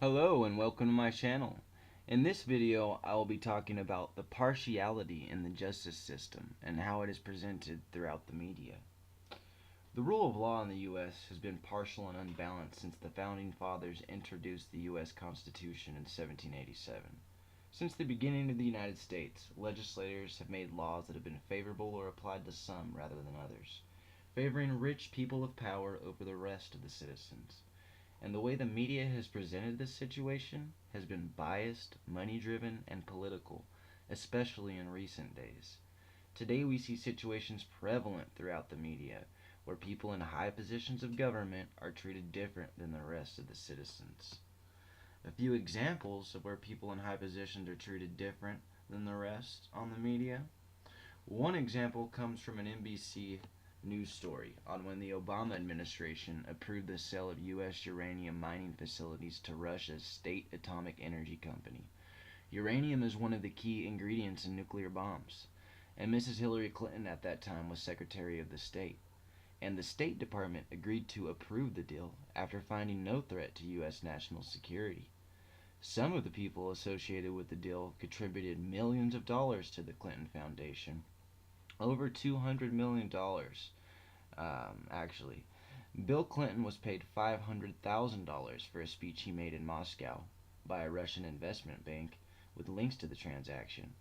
Hello and welcome to my channel. In this video I will be talking about the partiality in the justice system and how it is presented throughout the media. The rule of law in the U.S. has been partial and unbalanced since the Founding Fathers introduced the U.S. Constitution in 1787. Since the beginning of the United States, legislators have made laws that have been favorable or applied to some rather than others, favoring rich people of power over the rest of the citizens. And the way the media has presented this situation has been biased, money-driven, and political, especially in recent days. Today we see situations prevalent throughout the media where people in high positions of government are treated different than the rest of the citizens. A few examples of where people in high positions are treated different than the rest on the media. One example comes from an NBC news story on when the Obama administration approved the sale of U.S. uranium mining facilities to Russia's State Atomic Energy Company. Uranium is one of the key ingredients in nuclear bombs, and Mrs. Hillary Clinton at that time was Secretary of the State. And the State Department agreed to approve the deal after finding no threat to U.S. national security. Some of the people associated with the deal contributed millions of dollars to the Clinton Foundation, over $200 million, actually. Bill Clinton was paid $500,000 for a speech he made in Moscow by a Russian investment bank with links to the transaction.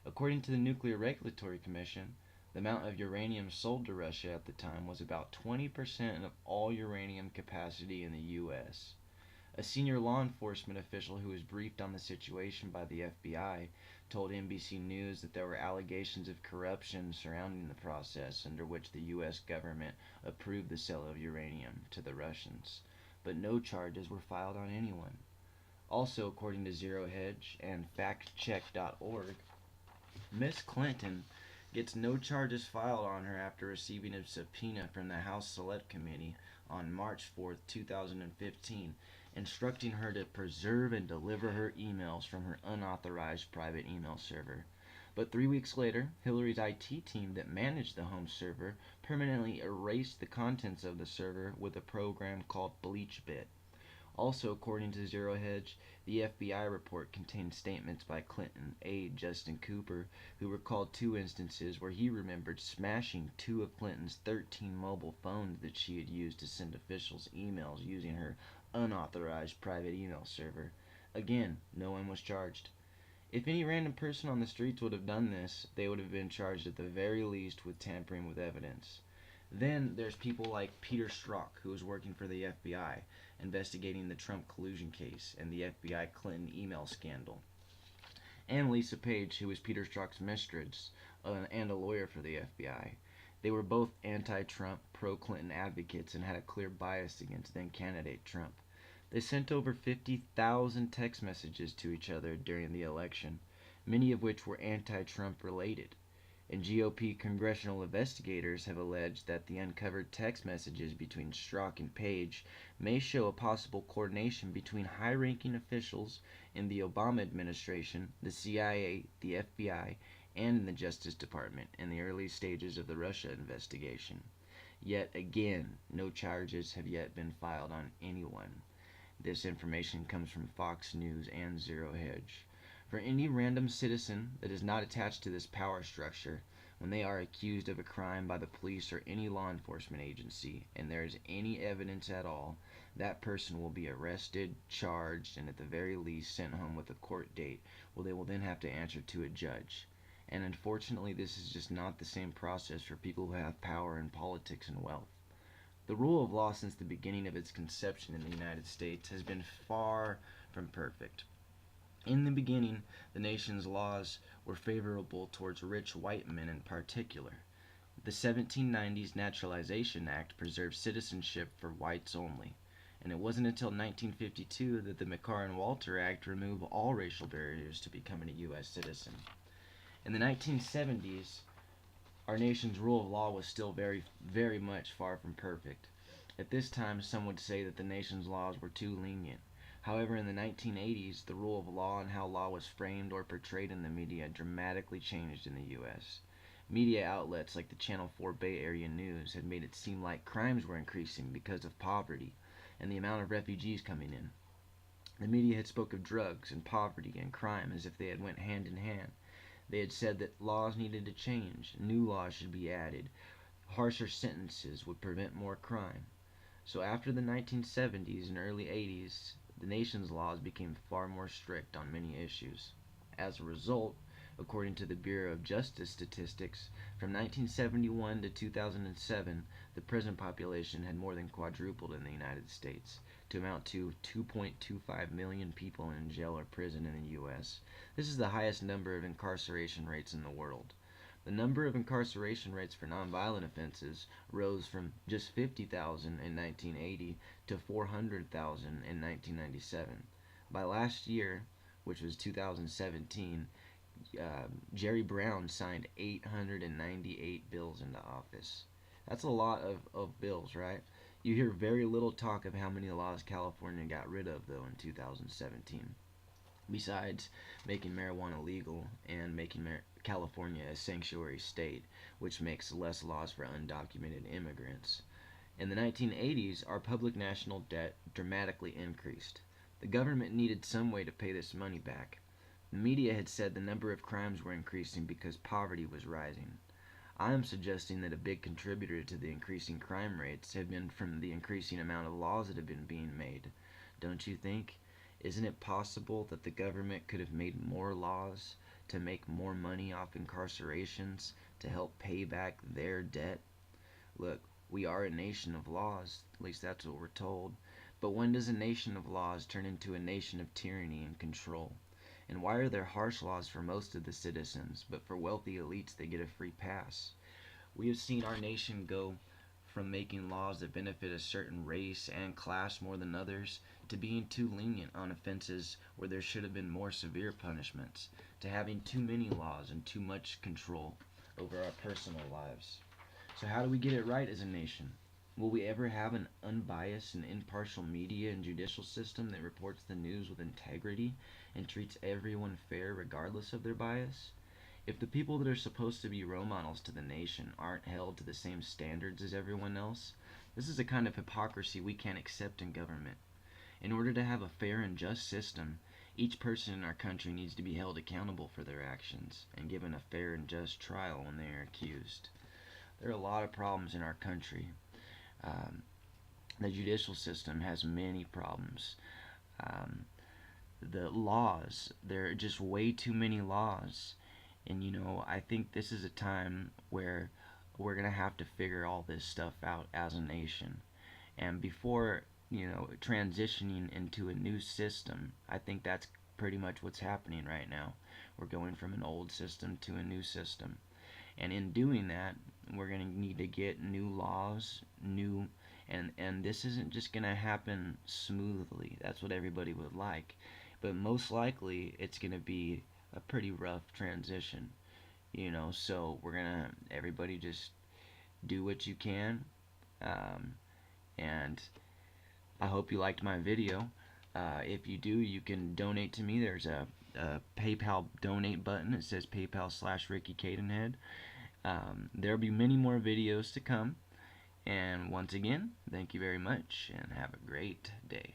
According to the Nuclear Regulatory Commission, the amount of uranium sold to Russia at the time was about 20% of all uranium capacity in the U.S. A senior law enforcement official who was briefed on the situation by the FBI told NBC News that there were allegations of corruption surrounding the process under which the U.S. government approved the sale of uranium to the Russians, but no charges were filed on anyone. Also, according to Zero Hedge and FactCheck.org, Miss Clinton gets no charges filed on her after receiving a subpoena from the House Select Committee on March 4, 2015, instructing her to preserve and deliver her emails from her unauthorized private email server. But 3 weeks later, Hillary's IT team that managed the home server permanently erased the contents of the server with a program called BleachBit. Also, according to Zero Hedge, the FBI report contained statements by Clinton aide Justin Cooper, who recalled 2 instances where he remembered smashing 2 of Clinton's 13 mobile phones that she had used to send officials emails using her unauthorized private email server. Again, no one was charged. If any random person on the streets would have done this, they would have been charged at the very least with tampering with evidence. Then there's people like Peter Strzok, who was working for the FBI, investigating the Trump collusion case and the FBI Clinton email scandal. And Lisa Page, who was Peter Strzok's mistress and a lawyer for the FBI. They were both anti-Trump, pro-Clinton advocates and had a clear bias against then-candidate Trump. They sent over 50,000 text messages to each other during the election, many of which were anti-Trump related. And GOP congressional investigators have alleged that the uncovered text messages between Strzok and Page may show a possible coordination between high-ranking officials in the Obama administration, the CIA, the FBI, and in the Justice Department in the early stages of the Russia investigation. Yet again, no charges have yet been filed on anyone. This information comes from Fox News and Zero Hedge. For any random citizen that is not attached to this power structure, when they are accused of a crime by the police or any law enforcement agency, and there is any evidence at all, that person will be arrested, charged, and at the very least sent home with a court date, where they will then have to answer to a judge. And unfortunately, this is just not the same process for people who have power in politics and wealth. The rule of law since the beginning of its conception in the United States has been far from perfect. In the beginning, the nation's laws were favorable towards rich white men in particular. The 1790s Naturalization Act preserved citizenship for whites only, and it wasn't until 1952 that the McCarran-Walter Act removed all racial barriers to becoming a U.S. citizen. In the 1970s, our nation's rule of law was still very, very much far from perfect. At this time, some would say that the nation's laws were too lenient. However, in the 1980s, the rule of law and how law was framed or portrayed in the media dramatically changed in the U.S. Media outlets like the Channel 4 Bay Area News had made it seem like crimes were increasing because of poverty and the amount of refugees coming in. The media had spoke of drugs and poverty and crime as if they had went hand in hand. They had said that laws needed to change, new laws should be added, harsher sentences would prevent more crime. So after the 1970s and early 80s, the nation's laws became far more strict on many issues. As a result, according to the Bureau of Justice Statistics, from 1971 to 2007, the prison population had more than quadrupled in the United States, to amount to 2.25 million people in jail or prison in the U.S. This is the highest number of incarceration rates in the world. The number of incarceration rates for nonviolent offenses rose from just 50,000 in 1980 to 400,000 in 1997. By last year, which was 2017, Jerry Brown signed 898 bills into office. That's a lot of bills, right? You hear very little talk of how many laws California got rid of, though, in 2017. Besides making marijuana legal and making California a sanctuary state, which makes less laws for undocumented immigrants. In the 1980s, our public national debt dramatically increased. The government needed some way to pay this money back. The media had said the number of crimes were increasing because poverty was rising. I am suggesting that a big contributor to the increasing crime rates have been from the increasing amount of laws that have been being made. Don't you think? Isn't it possible that the government could have made more laws to make more money off incarcerations to help pay back their debt? Look, we are a nation of laws, at least that's what we're told. But when does a nation of laws turn into a nation of tyranny and control? And why are there harsh laws for most of the citizens, but for wealthy elites they get a free pass? We have seen our nation go from making laws that benefit a certain race and class more than others to being too lenient on offenses where there should have been more severe punishments, to having too many laws and too much control over our personal lives. So how do we get it right as a nation? Will we ever have an unbiased and impartial media and judicial system that reports the news with integrity and treats everyone fair regardless of their bias? If the people that are supposed to be role models to the nation aren't held to the same standards as everyone else, this is a kind of hypocrisy we can't accept in government. In order to have a fair and just system, each person in our country needs to be held accountable for their actions and given a fair and just trial when they are accused. There are a lot of problems in our country. Um, the judicial system has many problems. Um, the laws, there are just way too many laws. And I think this is a time where we're going to have to figure all this stuff out as a nation. And before, transitioning into a new system, I think that's pretty much what's happening right now. We're going from an old system to a new system. And in doing that, we're going to need to get new laws, and this isn't just going to happen smoothly. That's what everybody would like. But most likely, it's going to be a pretty rough transition. So we're going to, everybody just do what you can. And I hope you liked my video. If you do, you can donate to me. There's a PayPal donate button. It says PayPal/Ricky Cadenhead. There'll be many more videos to come. And once again, thank you very much and have a great day.